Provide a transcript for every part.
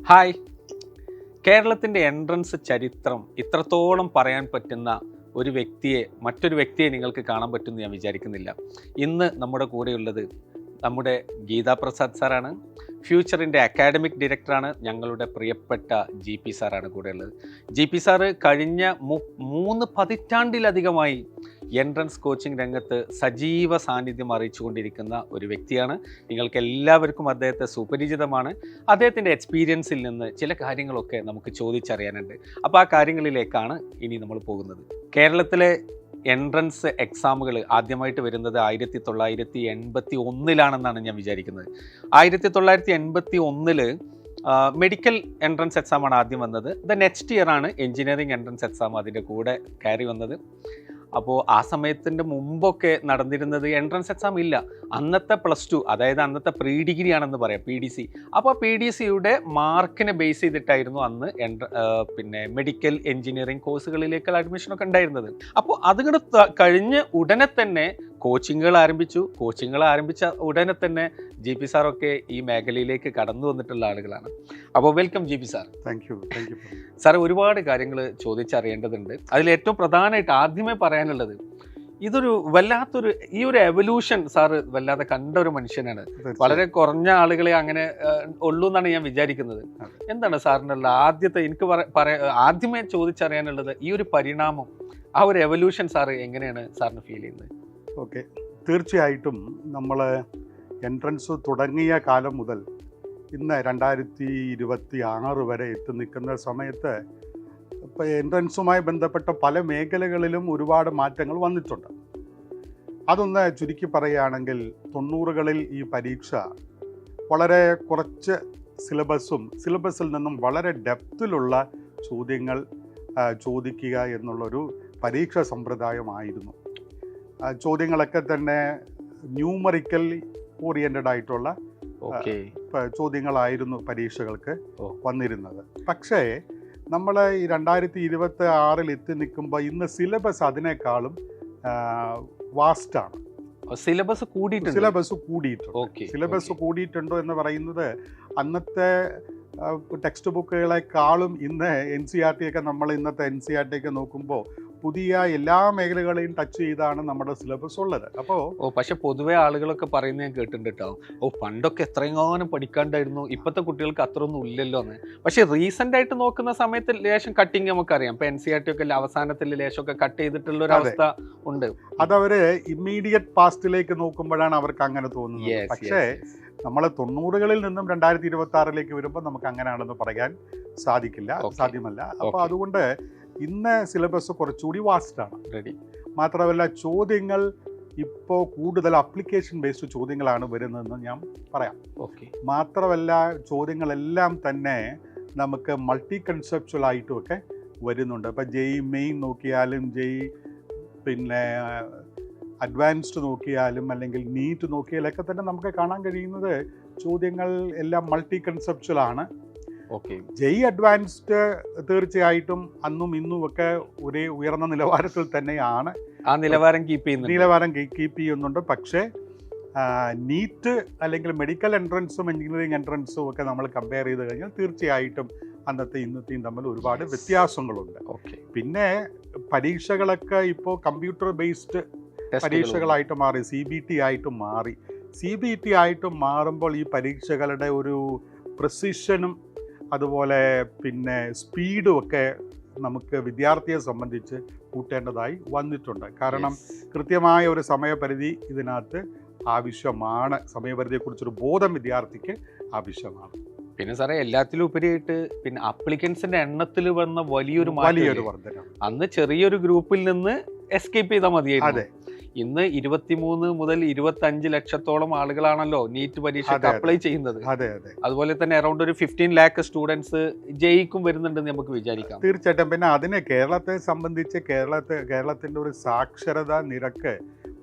Hi, കേരളത്തിൻ്റെ entrance ചരിത്രം ഇത്രത്തോളം പറയാൻ പറ്റുന്ന ഒരു വ്യക്തിയെ മറ്റൊരു വ്യക്തിയെ നിങ്ങൾക്ക് കാണാൻ പറ്റുമെന്ന് ഞാൻ വിചാരിക്കുന്നില്ല. ഇന്ന് നമ്മുടെ കൂടെയുള്ളത് നമ്മുടെ ഗീതാ പ്രസാദ് സാറാണ്. ഫ്യൂച്ചറിൻ്റെ അക്കാഡമിക് ഡയറക്ടറാണ്. ഞങ്ങളുടെ പ്രിയപ്പെട്ട GP സാറാണ് കൂടെയുള്ളത്. GP സാറ് കഴിഞ്ഞ 3 പതിറ്റാണ്ടിലധികമായി എൻട്രൻസ് കോച്ചിങ് രംഗത്ത് സജീവ സാന്നിധ്യം അറിയിച്ചുകൊണ്ടിരിക്കുന്ന ഒരു വ്യക്തിയാണ്. നിങ്ങൾക്ക് എല്ലാവർക്കും അദ്ദേഹത്തെ സുപരിചിതമാണ്. അദ്ദേഹത്തിൻ്റെ എക്സ്പീരിയൻസിൽ നിന്ന് ചില കാര്യങ്ങളൊക്കെ നമുക്ക് ചോദിച്ചറിയാനുണ്ട്. അപ്പോൾ ആ കാര്യങ്ങളിലേക്കാണ് ഇനി നമ്മൾ പോകുന്നത്. കേരളത്തിലെ എൻട്രൻസ് എക്സാമുകൾ ആദ്യമായിട്ട് വരുന്നത് 1981 ഞാൻ വിചാരിക്കുന്നത്. 1981 മെഡിക്കൽ എൻട്രൻസ് എക്സാമാണ് ആദ്യം വന്നത്. നെക്സ്റ്റ് ഇയർ ആണ് എൻജിനീയറിംഗ് എൻട്രൻസ് എക്സാം അതിൻ്റെ കൂടെ കയറി വന്നത്. അപ്പോൾ ആ സമയത്തിൻ്റെ മുമ്പൊക്കെ നടന്നിരുന്നത് എൻട്രൻസ് എക്സാം ഇല്ല. അന്നത്തെ +2, അതായത് അന്നത്തെ പ്രീ ഡിഗ്രി ആണെന്ന് പറയാം, PDC. അപ്പോൾ PDCയുടെ മാർക്കിനെ ബേസ് ചെയ്തിട്ടായിരുന്നു അന്ന് മെഡിക്കൽ എൻജിനീയറിംഗ് കോഴ്സുകളിലേക്കുള്ള അഡ്മിഷനൊക്കെ ഉണ്ടായിരുന്നത്. അപ്പോൾ അതുകൊണ്ട് കഴിഞ്ഞ് ഉടനെ തന്നെ കോച്ചിങ്ങുകൾ ആരംഭിച്ച ഉടനെ തന്നെ GP സാറൊക്കെ ഈ മേഖലയിലേക്ക് കടന്നു വന്നിട്ടുള്ള ആളുകളാണ്. അപ്പോൾ welcome GP sir. Thank you sir, ഒരുപാട് കാര്യങ്ങൾ ചോദിച്ചറിയേണ്ടതുണ്ട്. അതിലേറ്റവും പ്രധാനമായിട്ട് ആദ്യമേ പറയാനുള്ളത്, ഇതൊരു വല്ലാത്തൊരു ഈ ഒരു എവല്യൂഷൻ സാറ് വല്ലാതെ കണ്ട ഒരു മനുഷ്യനാണ്. വളരെ കുറഞ്ഞ ആളുകളെ അങ്ങനെ ഉള്ളൂ എന്നാണ് ഞാൻ വിചാരിക്കുന്നത്. എന്താണ് സാറിനുള്ള ആദ്യത്തെ ആദ്യമേ ചോദിച്ചറിയാനുള്ളത് ഈ ഒരു പരിണാമം, ആ ഒരു എവല്യൂഷൻ സാറ് എങ്ങനെയാണ് സാറിന് ഫീൽ ചെയ്യുന്നത്? ഓക്കെ, തീർച്ചയായിട്ടും നമ്മൾ എൻട്രൻസ് തുടങ്ങിയ കാലം മുതൽ ഇന്ന് 2026 വരെ എത്തി നിൽക്കുന്ന സമയത്ത് ഇപ്പോൾ എൻട്രൻസുമായി ബന്ധപ്പെട്ട പല മേഖലകളിലും ഒരുപാട് മാറ്റങ്ങൾ വന്നിട്ടുണ്ട്. അതൊന്ന് ചുരുക്കി പറയുകയാണെങ്കിൽ 90കളിൽ ഈ പരീക്ഷ വളരെ കുറച്ച് സിലബസിൽ നിന്നും വളരെ ഡെപ്തിലുള്ള ചോദ്യങ്ങൾ ചോദിക്കുക എന്നുള്ളൊരു പരീക്ഷാ സമ്പ്രദായമായിരുന്നു. ചോദ്യങ്ങളൊക്കെ തന്നെ ന്യൂമറിക്കൽ ഓറിയൻറ്റഡ് ആയിട്ടുള്ള ചോദ്യങ്ങളായിരുന്നു പരീക്ഷകൾക്ക് വന്നിരുന്നത്. പക്ഷേ നമ്മൾ ഈ 2026 എത്തി നിൽക്കുമ്പോൾ ഇന്ന് സിലബസ് അതിനേക്കാളും വാസ്റ്റാണ്. സിലബസ് കൂടിയിട്ടുണ്ടോ എന്ന് പറയുന്നത് അന്നത്തെ ടെക്സ്റ്റ് ബുക്കുകളെക്കാളും ഇന്ന് NCERT ഒക്കെ നമ്മൾ ഇന്നത്തെ NCERT ഒക്കെ നോക്കുമ്പോൾ പുതിയ എല്ലാ മേഖലകളെയും ടച്ച് ചെയ്താണ് നമ്മുടെ സിലബസ് ഉള്ളത്. പക്ഷെ പൊതുവെ ആളുകളൊക്കെ പറയുന്നത് ഞാൻ കേട്ടിട്ടുണ്ട് കേട്ടോ, പണ്ടൊക്കെ എത്രയെങ്ങാനും പഠിക്കാണ്ടായിരുന്നു, ഇപ്പോഴത്തെ കുട്ടികൾക്ക് അത്രയൊന്നും ഇല്ലല്ലോ എന്ന്. പക്ഷെ റീസെന്റ് ആയിട്ട് നോക്കുന്ന സമയത്ത് ലേശം കട്ടിങ് നമുക്കറിയാം. ഇപ്പൊ NCERT ഒക്കെ അവസാനത്തിൽ ലേശമൊക്കെ കട്ട് ചെയ്തിട്ടുള്ള ഒരു അവസ്ഥ ഉണ്ട്. അതവര് ഇമ്മീഡിയറ്റ് പാസ്റ്റിലേക്ക് നോക്കുമ്പോഴാണ് അവർക്ക് അങ്ങനെ തോന്നുന്നത്. പക്ഷേ നമ്മൾ 90കളിൽ നിന്നും 2026 വരുമ്പോൾ നമുക്ക് അങ്ങനെയാണെന്ന് പറയാൻ സാധ്യമല്ല. അപ്പോൾ അതുകൊണ്ട് ഇന്ന് സിലബസ് കുറച്ചുകൂടി വാസ്റ്റാണ്. മാത്രമല്ല ചോദ്യങ്ങൾ ഇപ്പോൾ കൂടുതൽ അപ്ലിക്കേഷൻ ബേസ്ഡ് ചോദ്യങ്ങളാണ് വരുന്നതെന്ന് ഞാൻ പറയാം. മാത്രമല്ല ചോദ്യങ്ങളെല്ലാം തന്നെ നമുക്ക് മൾട്ടി കൺസെപ്ച്വൽ ആയിട്ടുമൊക്കെ വരുന്നുണ്ട്. ഇപ്പോൾ JEE മെയിൻ നോക്കിയാലും അഡ്വാൻസ്ഡ് നോക്കിയാലും അല്ലെങ്കിൽ നീറ്റ് നോക്കിയാലൊക്കെ തന്നെ നമുക്ക് കാണാൻ കഴിയുന്നത് ചോദ്യങ്ങൾ എല്ലാം മൾട്ടി കൺസെപ്ച്വൽ ആണ്. JEE അഡ്വാൻസ്ഡ് തീർച്ചയായിട്ടും അന്നും ഇന്നും ഒക്കെ ഒരേ ഉയർന്ന നിലവാരത്തിൽ തന്നെയാണ്. ആ നിലവാരം കീപ്പ് ചെയ്യുന്നുണ്ട്. പക്ഷേ നീറ്റ് അല്ലെങ്കിൽ മെഡിക്കൽ എൻട്രൻസും എഞ്ചിനീയറിംഗ് എൻട്രൻസും ഒക്കെ നമ്മൾ കമ്പയർ ചെയ്ത് കഴിഞ്ഞാൽ തീർച്ചയായിട്ടും അന്നത്തെ ഇന്നത്തെയും തമ്മിൽ ഒരുപാട് വ്യത്യാസങ്ങളുണ്ട്. പിന്നെ പരീക്ഷകളൊക്കെ ഇപ്പോൾ കമ്പ്യൂട്ടർ ബേസ്ഡ് പരീക്ഷകളായിട്ട് മാറി, CBT ആയിട്ട് മാറുമ്പോൾ ഈ പരീക്ഷകളുടെ ഒരു പ്രിസിഷനും അതുപോലെ പിന്നെ സ്പീഡും ഒക്കെ നമുക്ക് വിദ്യാർത്ഥിയെ സംബന്ധിച്ച് കൂട്ടേണ്ടതായി വന്നിട്ടുണ്ട്. കാരണം കൃത്യമായ ഒരു സമയപരിധി ഇതിനകത്ത് ആവശ്യമാണ്. സമയപരിധിയെക്കുറിച്ചൊരു ബോധം വിദ്യാർത്ഥിക്ക് ആവശ്യമാണ്. പിന്നെ സാറേ, എല്ലാത്തിലും ഉപരിയായിട്ട് പിന്നെ അപ്ലിക്കൻസിന്റെ എണ്ണത്തിൽ വന്ന വലിയൊരു വർധന. അന്ന് ചെറിയൊരു ഗ്രൂപ്പിൽ നിന്ന് എസ്കേപ്പ് ചെയ്താൽ മതിയായിരുന്നു. ഇന്ന് 23 മുതൽ 25 ലക്ഷത്തോളം ആളുകളാണല്ലോ നീറ്റ് പരീക്ഷയ്ക്ക് അപ്ലൈ ചെയ്യുന്നത്. അതുപോലെ തന്നെ അറൗണ്ട് ഒരു 15 lakh സ്റ്റുഡൻസ് JEEക്കും വരുന്നുണ്ടെന്ന് നമുക്ക് വിചാരിക്കാം. തീർച്ചയായിട്ടും. പിന്നെ അതിന് കേരളത്തെ സംബന്ധിച്ച് കേരളത്തിന്റെ ഒരു സാക്ഷരതാ നിരക്ക്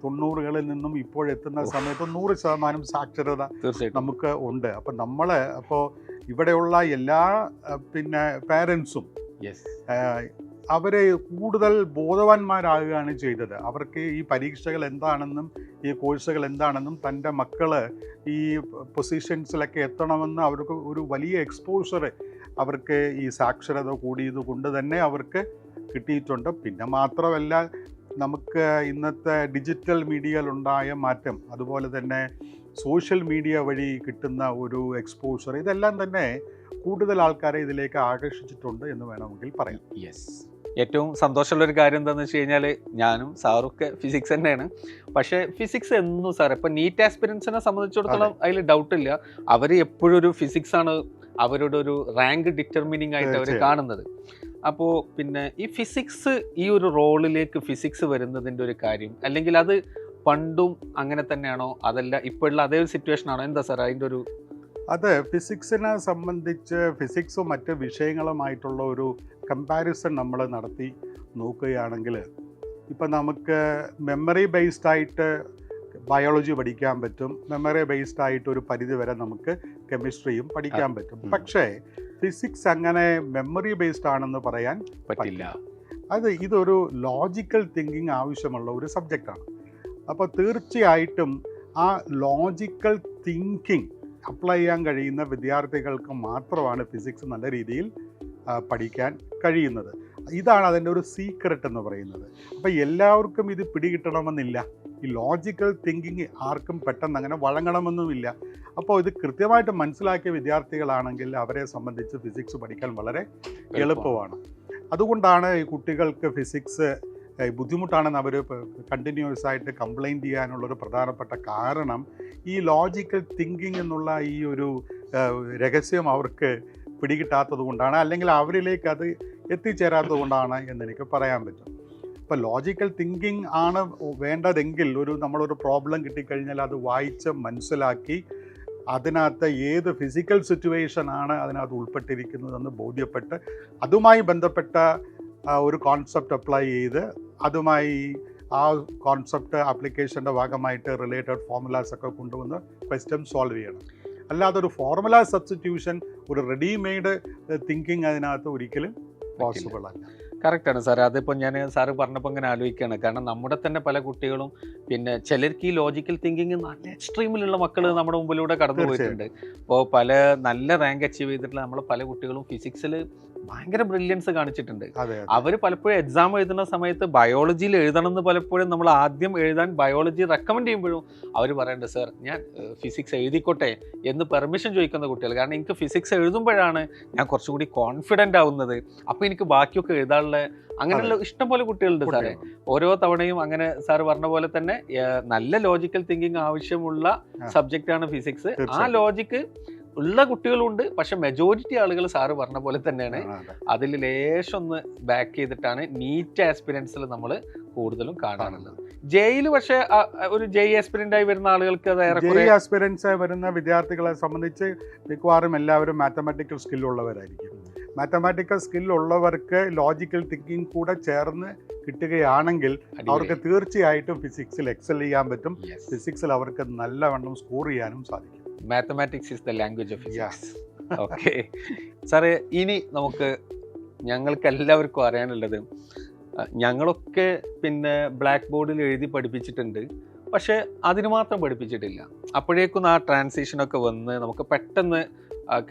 90കളിൽ നിന്നും ഇപ്പോഴെത്തുന്ന സമയത്ത് 100% സാക്ഷരത നമുക്ക് ഉണ്ട്. അപ്പോൾ ഇവിടെയുള്ള എല്ലാ പാരൻസും അവരെ കൂടുതൽ ബോധവാന്മാരാകുകയാണ് ചെയ്തത്. അവർക്ക് ഈ പരീക്ഷകൾ എന്താണെന്നും ഈ കോഴ്സുകൾ എന്താണെന്നും തൻ്റെ മക്കൾ ഈ പൊസിഷൻസിലൊക്കെ എത്തണമെന്ന് അവർക്ക് ഒരു വലിയ എക്സ്പോഷർ അവർക്ക് ഈ സാക്ഷരത കൂടിയത് കൊണ്ട് തന്നെ അവർക്ക് കിട്ടിയിട്ടുണ്ട്. പിന്നെ മാത്രമല്ല, നമുക്ക് ഇന്നത്തെ ഡിജിറ്റൽ മീഡിയയിലുണ്ടായ മാറ്റം, അതുപോലെ തന്നെ സോഷ്യൽ മീഡിയ വഴി കിട്ടുന്ന ഒരു എക്സ്പോഷർ, ഇതെല്ലാം തന്നെ കൂടുതൽ ആൾക്കാരെ ഇതിലേക്ക് ആകർഷിച്ചിട്ടുണ്ട് എന്ന് വേണമെങ്കിൽ പറയാം. യെസ്, ഏറ്റവും സന്തോഷമുള്ളൊരു കാര്യം എന്താണെന്ന് വെച്ച് കഴിഞ്ഞാൽ ഞാനും സാറൊക്കെ ഫിസിക്സ് തന്നെയാണ്. പക്ഷേ ഫിസിക്സ് എന്നും സാർ ഇപ്പം നീറ്റ് ആസ്പിരൻസിനെ സംബന്ധിച്ചിടത്തോളം അതിൽ ഡൗട്ടില്ല, അവർ എപ്പോഴും ഒരു ഫിസിക്സാണ് അവരുടെ ഒരു റാങ്ക് ഡിറ്റർമിനിങ് ആയിട്ട് അവർ കാണുന്നത്. അപ്പോൾ പിന്നെ ഈ ഫിസിക്സ്, ഈ ഒരു റോളിലേക്ക് ഫിസിക്സ് വരുന്നതിൻ്റെ ഒരു കാര്യം, അല്ലെങ്കിൽ അത് പണ്ടും അങ്ങനെ തന്നെയാണോ, അതല്ല ഇപ്പോഴുള്ള അതേ ഒരു സിറ്റുവേഷൻ ആണോ, എന്താ സാർ അതിൻ്റെ ഒരു? അത് ഫിസിക്സിനെ സംബന്ധിച്ച് ഫിസിക്സും മറ്റ് വിഷയങ്ങളുമായിട്ടുള്ള ഒരു കമ്പാരിസൺ നമ്മൾ നടത്തി നോക്കുകയാണെങ്കിൽ, ഇപ്പം നമുക്ക് മെമ്മറി ബേസ്ഡ് ആയിട്ട് ബയോളജി പഠിക്കാൻ പറ്റും, മെമ്മറി ബേസ്ഡ് ആയിട്ട് ഒരു പരിധി വരെ നമുക്ക് കെമിസ്ട്രിയും പഠിക്കാൻ പറ്റും. പക്ഷേ ഫിസിക്സ് അങ്ങനെ മെമ്മറി ബേസ്ഡ് ആണെന്ന് പറയാൻ പറ്റില്ല. ഇതൊരു ലോജിക്കൽ തിങ്കിങ് ആവശ്യമുള്ള ഒരു സബ്ജക്റ്റാണ്. അപ്പോൾ തീർച്ചയായിട്ടും ആ ലോജിക്കൽ തിങ്കിങ് അപ്ലൈ ചെയ്യാൻ കഴിയുന്ന വിദ്യാർത്ഥികൾക്ക് മാത്രമാണ് ഫിസിക്സ് നല്ല രീതിയിൽ പഠിക്കാൻ കഴിയുന്നത്. ഇതാണ് അതിൻ്റെ ഒരു സീക്രട്ട് എന്ന് പറയുന്നത്. അപ്പോൾ എല്ലാവർക്കും ഇത് പിടികിട്ടണമെന്നില്ല. ഈ ലോജിക്കൽ തിങ്കിങ് ആർക്കും പെട്ടെന്ന് അങ്ങനെ വഴങ്ങണമെന്നുമില്ല. അപ്പോൾ ഇത് കൃത്യമായിട്ട് മനസ്സിലാക്കിയ വിദ്യാർത്ഥികളാണെങ്കിൽ അവരെ സംബന്ധിച്ച് ഫിസിക്സ് പഠിക്കാൻ വളരെ എളുപ്പമാണ്. അതുകൊണ്ടാണ് ഈ കുട്ടികൾക്ക് ഫിസിക്സ് ബുദ്ധിമുട്ടാണെന്ന് അവർ കണ്ടിന്യൂസ് ആയിട്ട് കംപ്ലൈൻറ്റ് ചെയ്യാനുള്ളൊരു പ്രധാനപ്പെട്ട കാരണം ഈ ലോജിക്കൽ തിങ്കിങ് എന്നുള്ള ഈ ഒരു രഹസ്യം അവർക്ക് പിടികിട്ടാത്തത് കൊണ്ടാണ്, അല്ലെങ്കിൽ അവരിലേക്ക് അത് എത്തിച്ചേരാത്തത് കൊണ്ടാണ് എന്നെനിക്ക് പറയാൻ പറ്റും. ഇപ്പോൾ ലോജിക്കൽ തിങ്കിങ് ആണ് വേണ്ടതെങ്കിൽ നമ്മളൊരു പ്രോബ്ലം കിട്ടിക്കഴിഞ്ഞാൽ അത് വായിച്ച് മനസ്സിലാക്കി അതിനകത്ത് ഏത് ഫിസിക്കൽ സിറ്റുവേഷൻ ആണ് അതിനകത്ത് ഉൾപ്പെട്ടിരിക്കുന്നതെന്ന് ബോധ്യപ്പെട്ട് അതുമായി ബന്ധപ്പെട്ട ഒരു കോൺസെപ്റ്റ് അപ്ലൈ ചെയ്ത് അതുമായി ആ കോൺസെപ്റ്റ് ആപ്ലിക്കേഷൻ്റെ ഭാഗമായിട്ട് റിലേറ്റഡ് ഫോർമുലാസ് ഒക്കെ കൊണ്ടുവന്ന് ക്വസ്റ്റ്യൻ സോൾവ് ചെയ്യണം. അല്ലാതെ ഒരു ഫോർമുല സബ്സ്റ്റിറ്റ്യൂഷൻ, ഒരു റെഡിമെയ്ഡ് തിങ്കിങ് അതിനകത്ത് ഒരിക്കലും പോസിബിൾ അല്ല. കറക്റ്റാണ് സാർ. അതിപ്പോൾ ഞാൻ സാറ് പറഞ്ഞപ്പോൾ ഇങ്ങനെ ആലോചിക്കുകയാണ്. കാരണം നമ്മുടെ തന്നെ പല കുട്ടികളും, പിന്നെ ചിലർക്ക് ഈ ലോജിക്കൽ തിങ്കിങ് നല്ല എക്സ്ട്രീമിലുള്ള മക്കൾ നമ്മുടെ മുമ്പിലൂടെ കടന്നു പോയിട്ടുണ്ട്. അപ്പോൾ പല നല്ല റാങ്ക് അച്ചീവ് ചെയ്തിട്ടുള്ള നമ്മൾ പല കുട്ടികളും ഫിസിക്സിൽ ഭയങ്കര ബ്രില്യൻസ് കാണിച്ചിട്ടുണ്ട്. അവർ പലപ്പോഴും എക്സാം എഴുതുന്ന സമയത്ത് ബയോളജിയിൽ എഴുതണം എന്ന് പലപ്പോഴും നമ്മൾ ആദ്യം എഴുതാൻ ബയോളജി റെക്കമെൻഡ് ചെയ്യുമ്പോഴും അവർ പറയേണ്ടത് സാർ ഞാൻ ഫിസിക്സ് എഴുതിക്കോട്ടെ എന്ന് പെർമിഷൻ ചോദിക്കുന്ന കുട്ടികൾ. കാരണം എനിക്ക് ഫിസിക്സ് എഴുതുമ്പോഴാണ് ഞാൻ കുറച്ചുകൂടി കോൺഫിഡൻ്റ് ആവുന്നത്, അപ്പോൾ എനിക്ക് ബാക്കിയൊക്കെ എഴുതാനുള്ള അങ്ങനെയുള്ള ഇഷ്ടംപോലെ കുട്ടികളുണ്ട് സാറേ. ഓരോ തവണയും അങ്ങനെ സാറ് പറഞ്ഞ പോലെ തന്നെ നല്ല ലോജിക്കൽ തിങ്കിങ് ആവശ്യമുള്ള സബ്ജക്റ്റാണ് ഫിസിക്സ്. ആ ലോജിക്ക് ഉള്ള കുട്ടികളുണ്ട്, പക്ഷെ മെജോറിറ്റി ആളുകൾ സാറ് പറഞ്ഞ പോലെ തന്നെയാണ് അതിൽ ലേശം ഒന്ന് ബാക്ക് ചെയ്തിട്ടാണ് നീറ്റ് ആസ്പിരൻസിൽ നമ്മൾ കൂടുതലും കാണാറുള്ളത്. ജെയിൽ പക്ഷേ ഒരു ജെയ് ആസ്പിരന്റ് ആയി വരുന്ന ആളുകൾക്ക് ആസ്പിരൻസ് വരുന്ന വിദ്യാർത്ഥികളെ സംബന്ധിച്ച് മിക്കവാറും എല്ലാവരും മാത്തമാറ്റിക്കൽ സ്കില്ലുള്ളവരായിരിക്കും. മാത്തമാറ്റിക്കൽ സ്കില്ലുള്ളവർക്ക് ലോജിക്കൽ തിങ്കിങ് കൂടെ ചേർന്ന് കിട്ടുകയാണെങ്കിൽ അവർക്ക് തീർച്ചയായിട്ടും ഫിസിക്സിൽ എക്സൽ ചെയ്യാൻ പറ്റും. ഫിസിക്സിൽ അവർക്ക് നല്ലവണ്ണം സ്കോർ ചെയ്യാനും സാധിക്കും. Mathematics is the language of physics. Okay സാറേ, ഇനി ഞങ്ങൾക്ക് എല്ലാവർക്കും അറിയാനുള്ളത്, ഞങ്ങളൊക്കെ പിന്നെ ബ്ലാക്ക് ബോർഡിൽ എഴുതി പഠിപ്പിച്ചിട്ടുണ്ട്, പക്ഷേ അതിന് മാത്രം പഠിപ്പിച്ചിട്ടില്ല. അപ്പോഴേക്കും ആ ട്രാൻസിഷനൊക്കെ വന്ന് നമുക്ക് പെട്ടെന്ന്,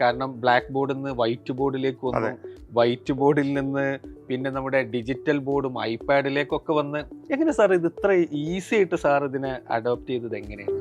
കാരണം ബ്ലാക്ക് ബോർഡിൽ നിന്ന് വൈറ്റ് ബോർഡിലേക്ക് വന്നു, വൈറ്റ് ബോർഡിൽ നിന്ന് പിന്നെ നമ്മുടെ ഡിജിറ്റൽ ബോർഡും ഐപാഡിലേക്കൊക്കെ വന്ന്, എങ്ങനെ സാർ ഇത് ഇത്ര ഈസി ആയിട്ട് സാർ ഇതിനെ അഡോപ്റ്റ് ചെയ്തത് എങ്ങനെയാണ്?